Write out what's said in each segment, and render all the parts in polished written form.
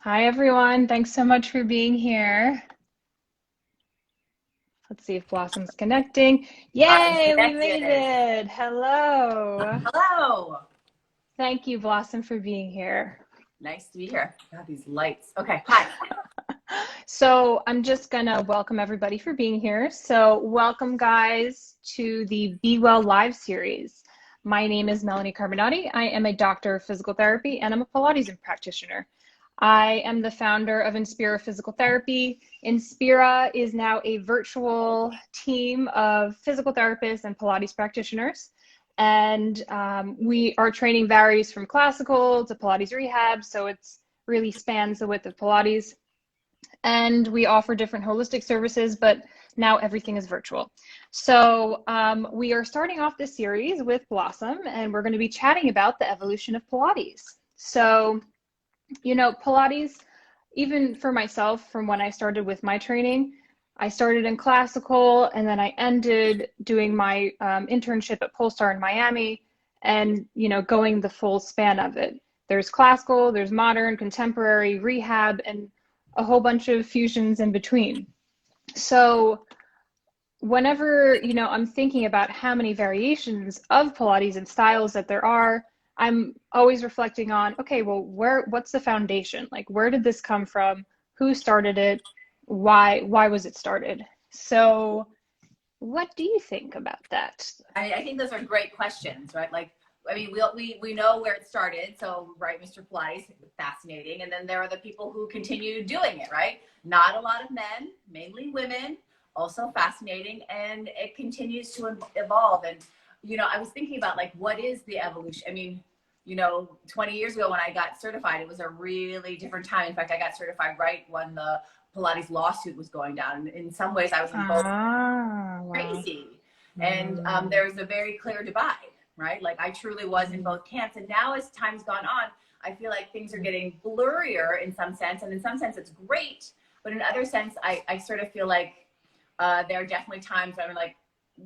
Hi, everyone. Thanks so much for being here. Let's see if Blossom's connecting. I'm Yay, we made connected. it. Hello. Hello. Thank you, Blossom, for being here. Nice to be here. God, these lights. Okay, hi. So I'm just going to welcome everybody for being here. So welcome, guys, to the Be Well Live series. My name is Melanie Carminati. I am a doctor of physical therapy, and I'm a Pilates practitioner. I am the founder of Inspira Physical Therapy. Inspira is now a virtual team of physical therapists and Pilates practitioners. And our training varies from classical to Pilates rehab, so it's really spans the width of Pilates. And we offer different holistic services, but now everything is virtual. So we are starting off this series with Blossom, and we're going to be chatting about the evolution of Pilates. So, you know, Pilates, even for myself, from when I started with my training, I started in classical, and then I ended doing my internship at Polestar in Miami, and, you know, going the full span of it. There's classical, there's modern, contemporary, rehab, and a whole bunch of fusions in between. So whenever, you know, I'm thinking about how many variations of Pilates and styles that there are, I'm always reflecting on, okay, well, what's the foundation? Like, where did this come from? Who started it? Why was it started? So what do you think about that? I think those are great questions, right? Like, I mean, we know where it started. So, right, Mr. Pilates, fascinating. And then there are the people who continue doing it, right? Not a lot of men, mainly women, also fascinating. And it continues to evolve. And, you know, I was thinking about like, what is the evolution? I mean, you know, 20 years ago when I got certified, it was a really different time. In fact, I got certified right when the Pilates lawsuit was going down. In some ways, I was in both Wow. crazy. And there's a very clear divide, right? Like I truly was in both camps. And now as time's gone on, I feel like things are getting blurrier in some sense. And in some sense, it's great. But in other sense, I sort of feel like there are definitely times when I'm like,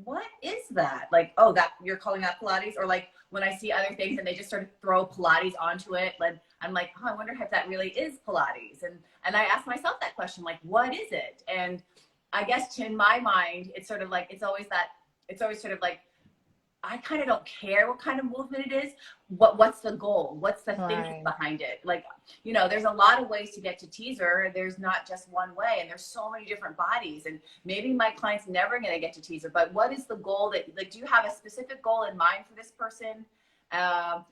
what is that? Like, oh, that you're calling that Pilates? Or like when I see other things and they just sort of throw Pilates onto it, like I'm like, oh, I wonder if that really is Pilates. And I ask myself that question, like, what is it? And I guess in my mind, it's sort of like, it's always sort of like, I kind of don't care what kind of movement it is. What's the goal? What's the thinking Right. behind it? Like, you know, there's a lot of ways to get to teaser. There's not just one way, and there's so many different bodies. And maybe my client's never going to get to teaser, but what is the goal that, like, do you have a specific goal in mind for this person?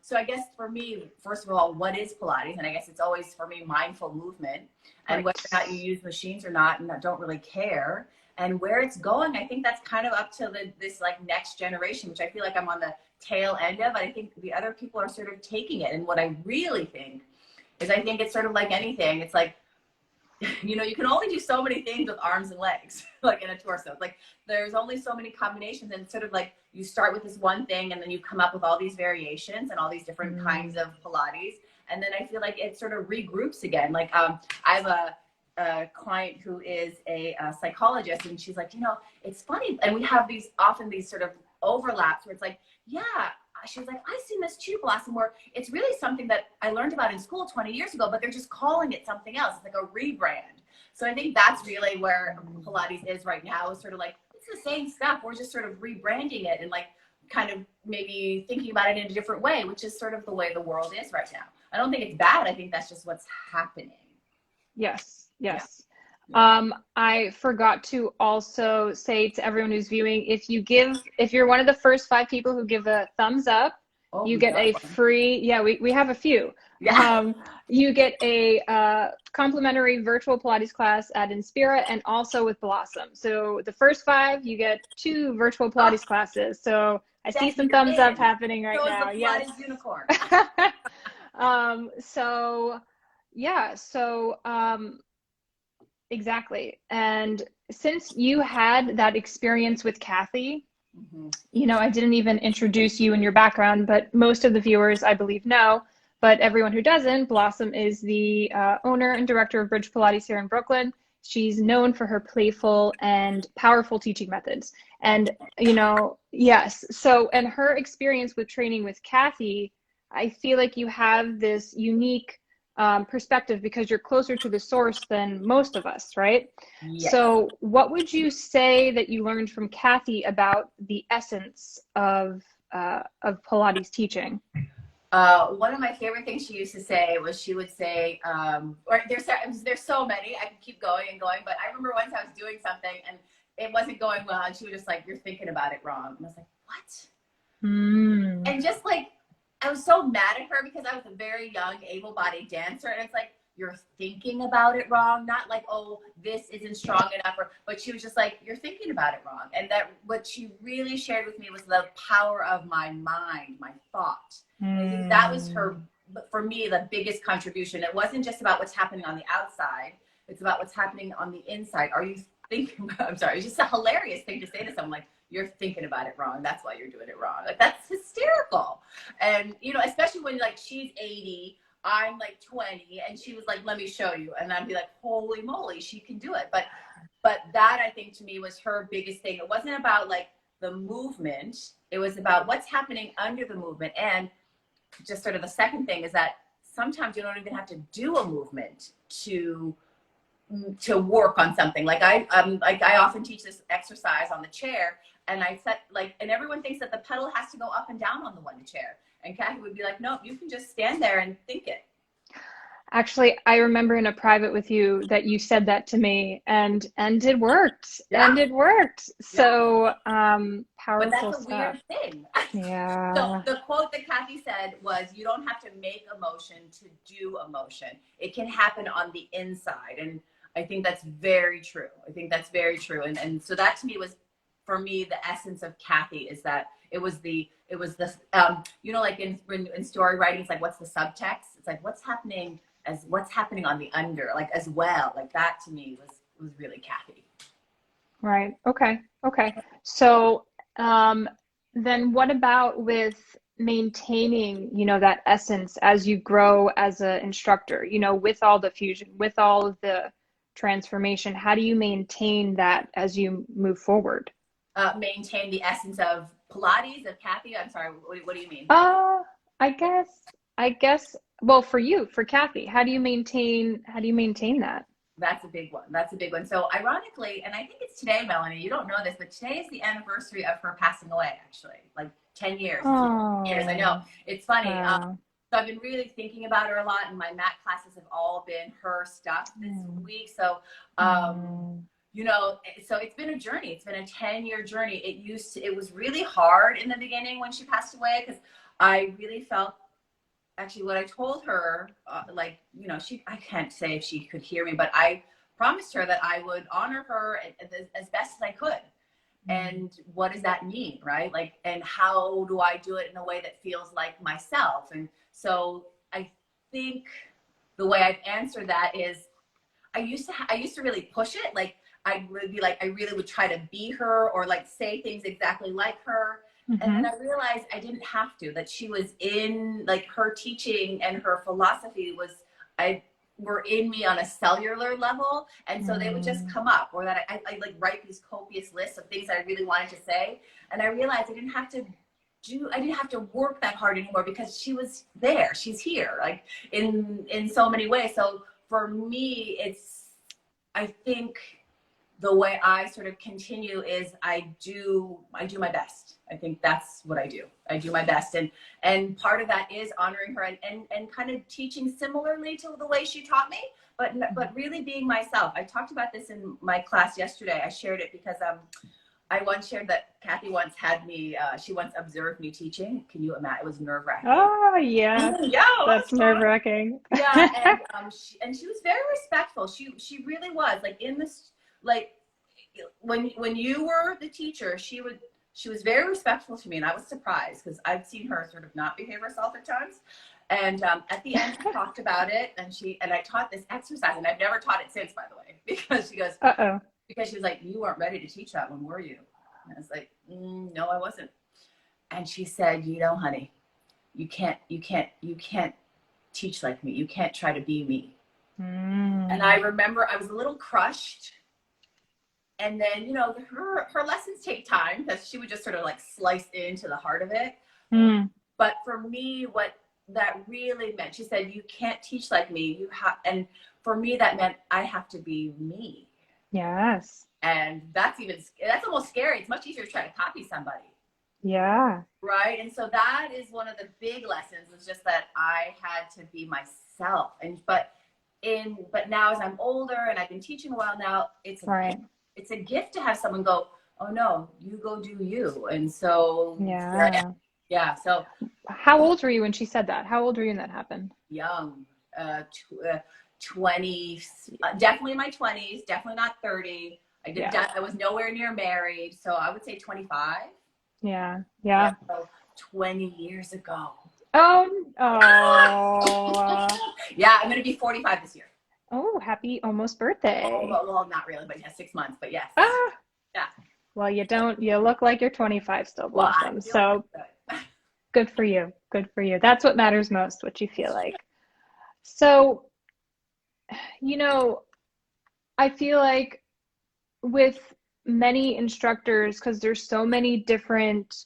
So I guess for me, first of all, what is Pilates? And I guess it's always for me mindful movement, and whether Right. or not you use machines or not, and I don't really care. And where it's going, I think that's kind of up to this like next generation, which I feel like I'm on the tail end of. I think the other people are sort of taking it. And what I really think is I think it's sort of like anything. It's like, you know, you can only do so many things with arms and legs, like in a torso. It's like there's only so many combinations, and it's sort of like you start with this one thing and then you come up with all these variations and all these different kinds of Pilates. And then I feel like it sort of regroups again. Like I have a client who is a psychologist, and she's like, you know, it's funny, and we have these often these sort of overlaps where it's like, yeah, she's like, I've seen this too, Blossom, where it's really something that I learned about in school 20 years ago, but they're just calling it something else. It's like a rebrand. So I think that's really where Pilates is right now, is sort of like, it's the same stuff, we're just sort of rebranding it and like kind of maybe thinking about it in a different way, which is sort of the way the world is right now. I don't think it's bad. I think that's just what's happening. Yes. Yeah. Yes. I forgot to also say to everyone who's viewing, if you're one of the first 5 people who give a thumbs up, Oh, you we get got a one. free, yeah, we have a few. Yeah. You get a complimentary virtual Pilates class at Inspira and also with Blossom. So the first 5, you get 2 virtual Oh, Pilates classes. So I see Becky, some you're thumbs up in. happening right So is the now. Yes. Pilates unicorn. So yeah, so exactly. And since you had that experience with Kathy, Mm-hmm. you know, I didn't even introduce you and your background, but most of the viewers, I believe, know. But everyone who doesn't, Blossom is the owner and director of Bridge Pilates here in Brooklyn. She's known for her playful and powerful teaching methods. And, you know, yes. So, and her experience with training with Kathy, I feel like you have this unique perspective because you're closer to the source than most of us, right? Yes. So what would you say that you learned from Kathy about the essence of Pilates teaching? One of my favorite things she used to say was she would say, or there's so many, I can keep going and going, but I remember once I was doing something and it wasn't going well, and she was just like, "You're thinking about it wrong." And I was like, "What?" And just like, I was so mad at her because I was a very young, able-bodied dancer, and it's like, you're thinking about it wrong, not like, oh, this isn't strong enough, but she was just like, you're thinking about it wrong. And that what she really shared with me was the power of my mind, my thought. I think that was her, for me, the biggest contribution. It wasn't just about what's happening on the outside, it's about what's happening on the inside. Are you thinking about, I'm sorry, it's just a hilarious thing to say to someone, like, you're thinking about it wrong, that's why you're doing it wrong. Like, that's hysterical. And you know, especially when like she's 80, I'm like 20, and she was like, "Let me show you," and I'd be like, "Holy moly, she can do it!" But that, I think, to me was her biggest thing. It wasn't about like the movement; it was about what's happening under the movement. And just sort of the second thing is that sometimes you don't even have to do a movement to work on something. Like I often teach this exercise on the chair, and I set and everyone thinks that the pedal has to go up and down on the one chair. And Kathy would be like, "No, you can just stand there and think it." Actually, I remember in a private with you that you said that to me, and it worked. Yeah. And it worked. So But powerful that's a stuff. weird thing. Yeah. So the quote that Kathy said was, "You don't have to make emotion to do emotion. It can happen on the inside." And I think that's very true. I think that's very true. And so that to me was, for me, the essence of Kathy is that it was the you know, like in story writing, it's like, what's the subtext? It's like, what's happening on the under, like, as well. Like, that to me was really Kathy. Right. Okay. So then what about with maintaining, you know, that essence as you grow as an instructor, you know, with all the fusion, with all of the transformation, how do you maintain that as you move forward? Maintain the essence of Pilates, of Kathy? I'm sorry, what do you mean? I guess, well, for Kathy, how do you maintain that? That's a big one. That's a big one. So ironically, and I think it's today, Melanie, you don't know this, but today is the anniversary of her passing away, actually. Like 10 years. Oh, years. I know. It's funny. wow. So I've been really thinking about her a lot, and my mat classes have all been her stuff this week. So, you know, so it's been a journey. It's been a 10-year journey. It was really hard in the beginning when she passed away, because I really felt, actually, what I told her, like, you know, I can't say if she could hear me, but I promised her that I would honor her as best as I could. And what does that mean, right? Like, and how do I do it in a way that feels like myself? And so I think the way I've answered that is, I used to really push it. Like, I would be like, I really would try to be her, or like say things exactly like her. And then I realized I didn't have to, that she was in, like, her teaching and her philosophy were in me on a cellular level. And so they would just come up, or that I like write these copious lists of things that I really wanted to say. And I realized I didn't have to work that hard anymore, because she was there. She's here, like, in so many ways. So for me, I think the way I sort of continue is I do my best. I think that's what I do. I do my best. And part of that is honoring her and kind of teaching similarly to the way she taught me, but really being myself. I talked about this in my class yesterday. I shared it because I once shared that Kathy once had me, she once observed me teaching. Can you imagine? It was nerve-wracking. Oh, yeah. Yeah, that's nerve-wracking. Yeah, and she was very respectful. She really was, like, in this, like, when you were the teacher, she was very respectful to me, and I was surprised, because I've seen her sort of not behave herself at times. And at the end, we talked about it, and I taught this exercise, and I've never taught it since, by the way, because she goes, because she was like, "You weren't ready to teach that one, were you?" And I was like, "No, I wasn't." And she said, "You know, honey, you can't teach like me. You can't try to be me." And I remember I was a little crushed. And then, you know, her lessons take time, because she would just sort of like slice into the heart of it. But for me, what that really meant, she said, you can't teach like me. You have, and for me, that meant I have to be me. Yes. And that's almost scary. It's much easier to try to copy somebody. Yeah. Right. And so that is one of the big lessons, was just that I had to be myself. But now as I'm older and I've been teaching a while now, it's a gift to have someone go, oh no, you go do you. And so yeah. So how old were you when she said that? How old were you when that happened? Young, 20, definitely in my 20s, definitely not 30. I was nowhere near married. So I would say 25. Yeah. So 20 years ago. Oh. Yeah, I'm going to be 45 this year. Oh, happy almost birthday. Well, not really, but 6 months, but yes. Yeah. Well, you look like you're 25 still, Blossom. So good for you. Good for you. That's what matters most, what you feel like. So, I feel like with many instructors, because there's so many different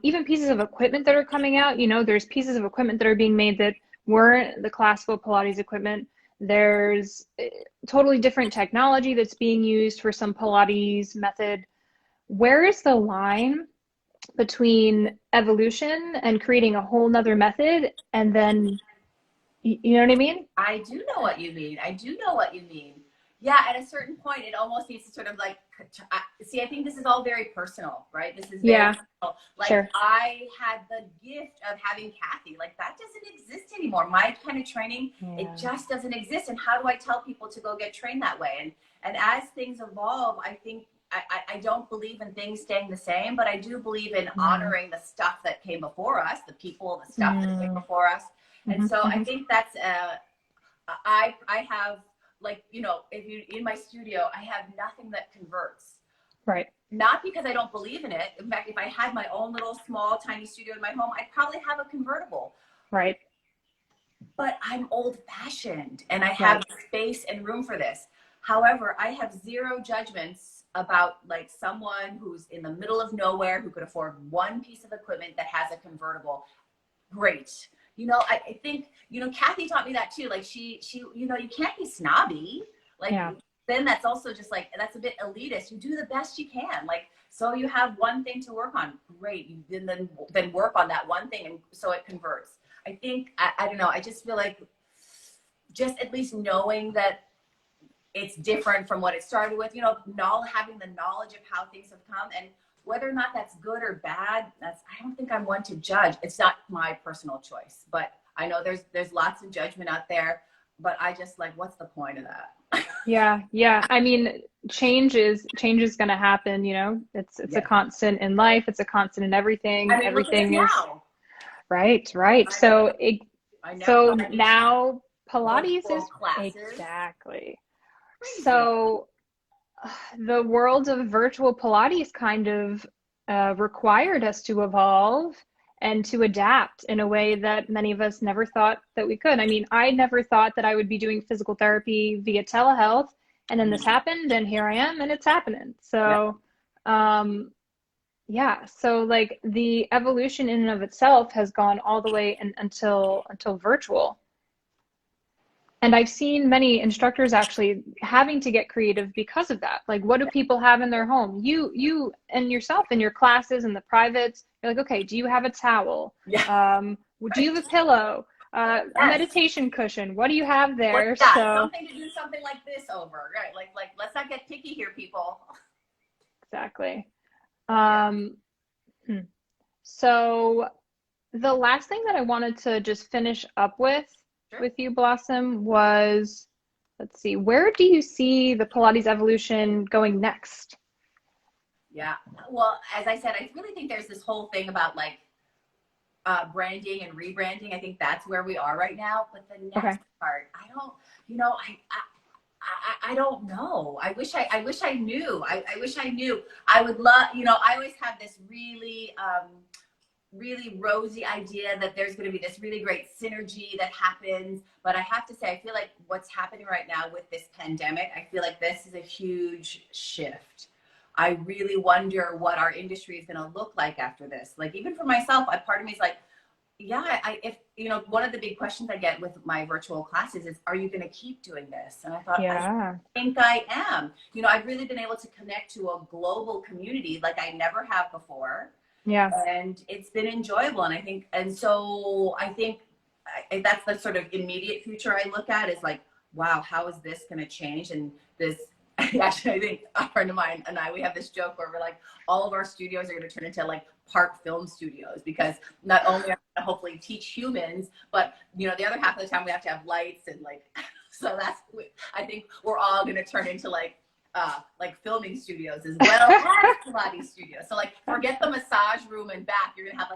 even pieces of equipment that are coming out, there's pieces of equipment that are being made that weren't the classical Pilates equipment. There's totally different technology that's being used for some Pilates method. Where is the line between evolution and creating a whole nother method? And then, you know what I mean? I do know what you mean. Yeah, at a certain point, it almost needs to sort of like, see, I think this is all very personal, right? This is very personal. Like, sure. I had the gift of having Kathy. Like, that doesn't exist anymore. My kind of training, it just doesn't exist. And how do I tell people to go get trained that way? And as things evolve, I think, I don't believe in things staying the same, but I do believe in honoring the stuff that came before us, the people, the stuff that came before us. And so I think that's, I have, like, if you in my studio, I have nothing that converts. Right. Not because I don't believe in it. In fact, if I had my own little small tiny studio in my home, I'd probably have a convertible. Right. But I'm old fashioned and I have space and room for this. However, I have zero judgments about like someone who's in the middle of nowhere who could afford one piece of equipment that has a convertible. Great. I think, Kathy taught me that too. Like she, you can't be snobby. Like, then that's also just like, that's a bit elitist. You do the best you can. Like, so you have one thing to work on. Great. You then work on that one thing. And so it converts. I think, I don't know. I just feel like just at least knowing that it's different from what it started with, having the knowledge of how things have come, and whether or not that's good or bad, I don't think I'm one to judge. It's not my personal choice, but I know there's lots of judgment out there, but I just like, what's the point of that? Yeah. I mean, change is going to happen, it's a constant in life. It's a constant in everything. I mean, everything is now. Right. So now Pilates is classes. Exactly. Crazy. So the world of virtual Pilates kind of required us to evolve and to adapt in a way that many of us never thought that we could. I mean, I never thought that I would be doing physical therapy via telehealth, and then this happened, and here I am, and it's happening. So, so like the evolution in and of itself has gone all the way until virtual. And I've seen many instructors actually having to get creative because of that. Like, what do people have in their home? You and yourself in your classes and the privates, you're like, okay, do you have a towel? Do you have a pillow? A meditation cushion? What do you have there? Something to do something like this over, right? Like let's not get picky here, people. Exactly. So the last thing that I wanted to just finish up with you, Blossom, was, let's see, where do you see the Pilates evolution going next? Yeah, well, as I said, I really think there's this whole thing about like branding and rebranding. I think that's where we are right now. But the next part, I don't know. I wish I knew. I wish I knew. I would love, I always have this really rosy idea that there's going to be this really great synergy that happens. But I have to say, I feel like what's happening right now with this pandemic, I feel like this is a huge shift. I really wonder what our industry is going to look like after this. Like, even for myself, part of me is like, yeah, if, you know, one of the big questions I get with my virtual classes is, are you going to keep doing this? And I thought, Yeah. I think I am. You know, I've really been able to connect to a global community like I never have before. Yeah. And it's been enjoyable. And I think, and so I think that's the sort of immediate future I look at is like, wow, how is this going to change? And this, actually, I think a friend of mine and I, we have this joke where we're like, all of our studios are going to turn into like park film studios, because not only are we going to hopefully teach humans, but, you know, the other half of the time we have to have lights and like, so that's, I think we're all going to turn into like filming studios as well as Pilates studios. So like, forget the massage room and back. You're gonna have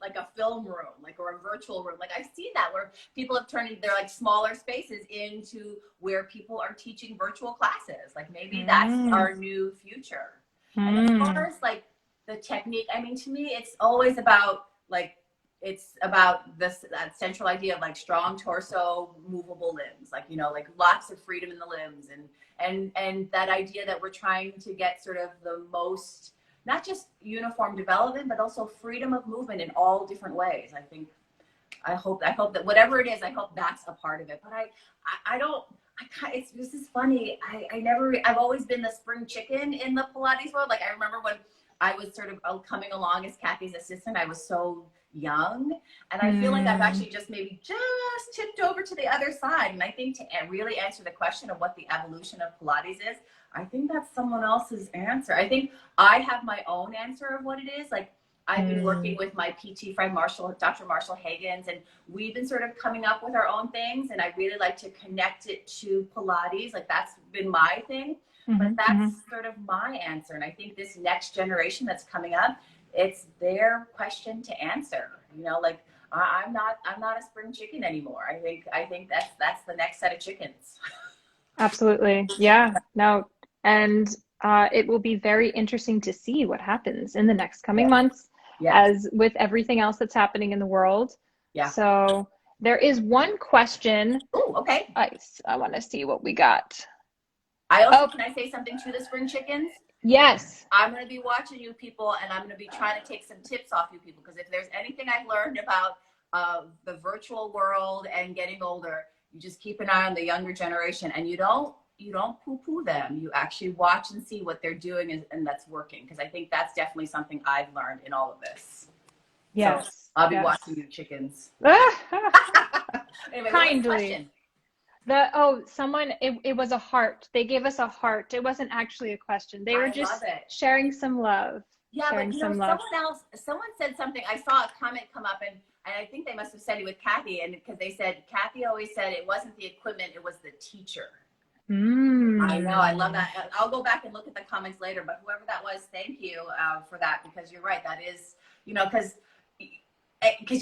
like a film room, like, or a virtual room. Like, I've seen that where people have turned their like smaller spaces into where people are teaching virtual classes. Like, maybe that's our new future. And as far as like the technique, I mean, to me, it's always about like, it's about this, that central idea of like strong torso, movable limbs, like, you know, like lots of freedom in the limbs, and that idea that we're trying to get sort of the most, not just uniform development, but also freedom of movement in all different ways. I think, I hope that whatever it is, I hope that's a part of it. But this is funny. I've always been the spring chicken in the Pilates world. Like, I remember when I was sort of coming along as Kathy's assistant, I was so young, and I feel like I've actually just tipped over to the other side. And I think to really answer the question of what the evolution of Pilates is, I think that's someone else's answer. I think I have my own answer of what it is. Like, I've been working with my PT friend Dr. Marshall Hagens, and we've been sort of coming up with our own things, and I really like to connect it to Pilates. Like, that's been my thing. But that's sort of my answer. And I think this next generation that's coming up, it's their question to answer. You know, like, I'm not a spring chicken anymore. I think that's the next set of chickens. Absolutely. Yeah. No. And it will be very interesting to see what happens in the next coming months, as with everything else that's happening in the world. Yeah. So there is one question. Oh, okay. I want to see what we got. Can I say something to the spring chickens? Yes. I'm going to be watching you people, and I'm going to be trying to take some tips off you people, because if there's anything I've learned about the virtual world and getting older, you just keep an eye on the younger generation, and you don't poo-poo them. You actually watch and see what they're doing, and that's working, because I think that's definitely something I've learned in all of this. Yes. So I'll be watching you chickens. Anyway, kindly. It was a heart. They gave us a heart. It wasn't actually a question. They were just sharing some love. Yeah, but you know, someone said something. I saw a comment come up, and I think they must have said it with Kathy, and because they said, Kathy always said it wasn't the equipment, it was the teacher. I know, I love that. I'll go back and look at the comments later, but whoever that was, thank you for that, because you're right. That is, you know, because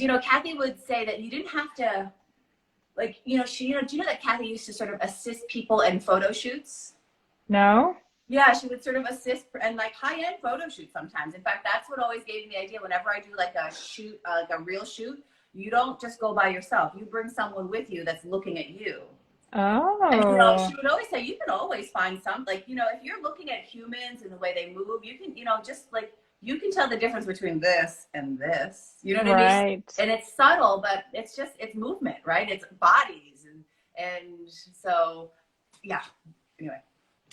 you know, Kathy would say that you didn't have to, like, you know, do you know that Kathy used to sort of assist people in photo shoots? No. Yeah, she would sort of assist and like high-end photo shoots sometimes. In fact, that's what always gave me the idea. Whenever I do like a shoot, like a real shoot, you don't just go by yourself. You bring someone with you that's looking at you. Oh. And, you know, she would always say, you can always find some, like, you know, if you're looking at humans and the way they move, you can, you know, just like, you can tell the difference between this and this, you know what I mean? And it's subtle, but it's movement, right? It's bodies. And so, yeah, anyway.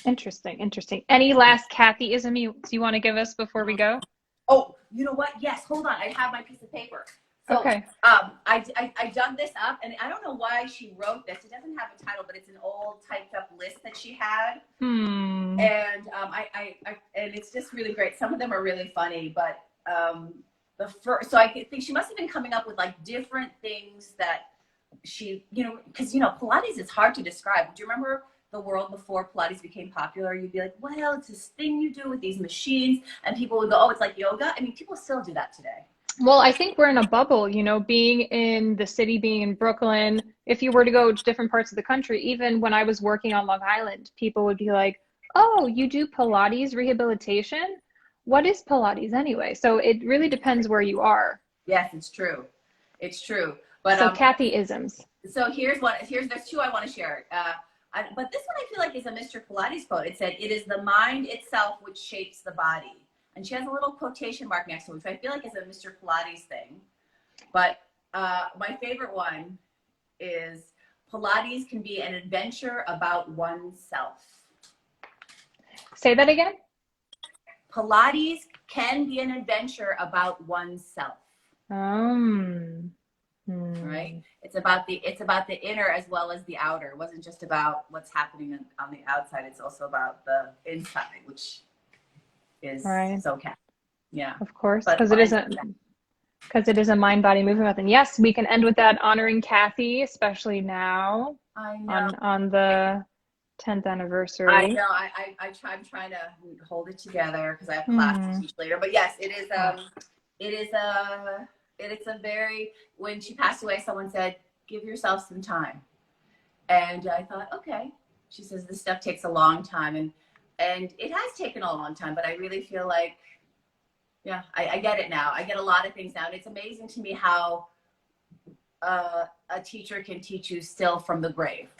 Interesting. Any last Kathy-ism you want to give us before we go? Oh, you know what? Yes, hold on. I have my piece of paper. So, okay. I dug this up, and I don't know why she wrote this. It doesn't have a title, but it's an old typed up list that she had. And and it's just really great. Some of them are really funny, but so I think she must have been coming up with like different things that she, you know, because, you know, Pilates is hard to describe. Do you remember the world before Pilates became popular? You'd be like, well, it's this thing you do with these machines, and people would go, oh, it's like yoga. I mean, people still do that today. Well, I think we're in a bubble, you know, being in the city, being in Brooklyn. If you were to go to different parts of the country, even when I was working on Long Island, people would be like, oh, you do Pilates rehabilitation? What is Pilates anyway? So it really depends where you are. Yes, it's true. It's true. But so Kathy-isms. So there's two I want to share. But this one I feel like is a Mr. Pilates quote. It said, it is the mind itself which shapes the body. And she has a little quotation mark next to it, which I feel like is a Mr. Pilates thing. But My favorite one is Pilates can be an adventure about oneself. Say that again. Pilates can be an adventure about oneself. Right? It's about the inner as well as the outer. It wasn't just about what's happening on the outside. It's also about the inside, which is so cat. Yeah. Of course, because it is a mind body movement. And yes, we can end with that, honoring Kathy, especially now. I know. On the 10th anniversary. I know. I'm trying to hold it together because I have class to teach later. But yes, it is a very, when she passed away, someone said, give yourself some time. And I thought, okay. She says, this stuff takes a long time. And it has taken a long time, but I really feel like, yeah, I get it now. I get a lot of things now. And it's amazing to me how a teacher can teach you still from the grave.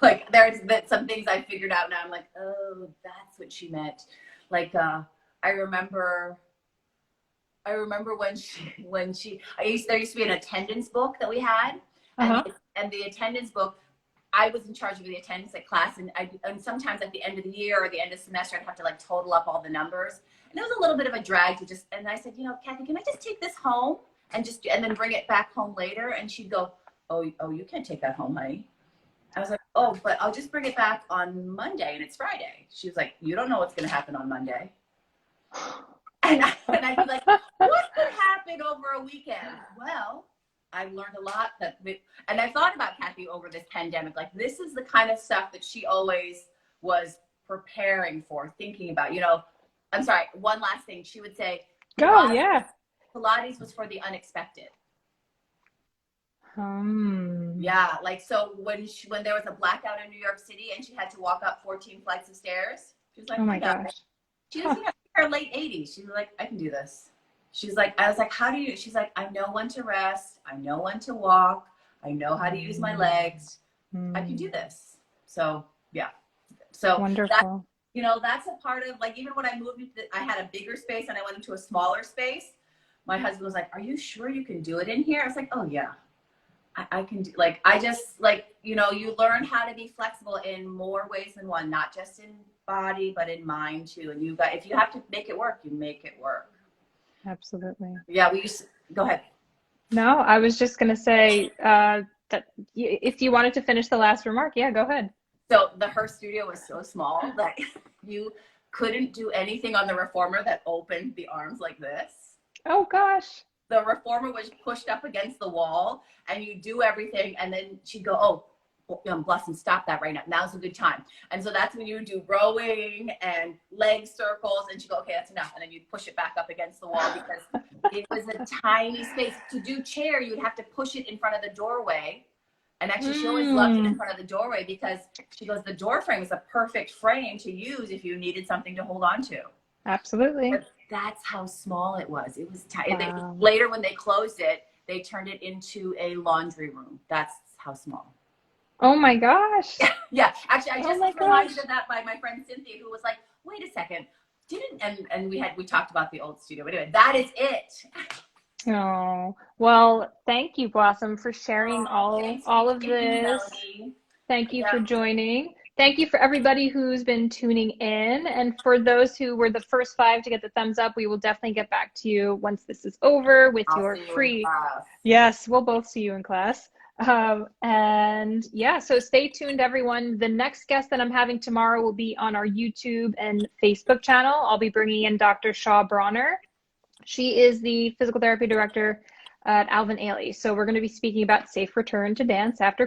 Like there's some things I figured out now. I'm like, oh, that's what she meant. Like, I remember when there used to be an attendance book that we had, and the attendance book, I was in charge of the attendance at class, and sometimes at the end of the year or the end of the semester, I'd have to like total up all the numbers, and it was a little bit of a drag to just. And I said, Kathy, can I just take this home and then bring it back home later? And she'd go, oh, you can't take that home, honey. I was like, oh, but I'll just bring it back on Monday, and it's Friday. She was like, you don't know what's going to happen on Monday. And I'd be like, what could happen over a weekend? Well, I've learned a lot and I thought about Kathy over this pandemic. Like, this is the kind of stuff that she always was preparing for, thinking about, I'm sorry, one last thing. She would say, Pilates was for the unexpected. Yeah. Like, so when there was a blackout in New York City and she had to walk up 14 flights of stairs, she was like, oh my gosh. She was in her late 80s. She was like, I can do this. She's like, I was like, how do you? She's like, I know when to rest. I know when to walk. I know how to use my legs. I can do this. So, yeah. So wonderful. That's a part of, like, even when I moved, I had a bigger space and I went into a smaller space. My husband was like, are you sure you can do it in here? I was like, oh yeah, I can do, like, I just, like, you learn how to be flexible in more ways than one, not just in body, but in mind too. And if you have to make it work, you make it work. Absolutely. Yeah, go ahead. No, I was just going to say that if you wanted to finish the last remark, yeah, go ahead. So her studio was so small that you couldn't do anything on the reformer that opened the arms like this. Oh gosh. The reformer was pushed up against the wall, and you do everything, and then she'd go, oh, Blossom, stop that right now. Now's a good time. And so that's when you would do rowing and leg circles, and she'd go, okay, that's enough. And then you'd push it back up against the wall because it was a tiny space. To do chair, you'd have to push it in front of the doorway. And actually, she always loved it in front of the doorway because she goes, the door frame is a perfect frame to use if you needed something to hold on to. Absolutely. But that's how small it was. It was tiny. Wow. Later, when they closed it, they turned it into a laundry room. That's how small. Oh my gosh. Yeah. Actually, I just was reminded of that by my friend Cynthia, who was like, wait a second. And we talked about the old studio. But anyway, that is it. Oh, well, thank you, Blossom, for sharing all of this. Thank you for joining. Thank you for everybody who's been tuning in. And for those who were the first 5 to get the thumbs up, we will definitely get back to you once this is over with your free. Yes, we'll both see you in class. And yeah, so stay tuned, everyone. The next guest that I'm having tomorrow will be on our YouTube and Facebook channel. I'll be bringing in Dr. Shaw Bronner. She is the physical therapy director at Alvin Ailey. So we're going to be speaking about safe return to dance after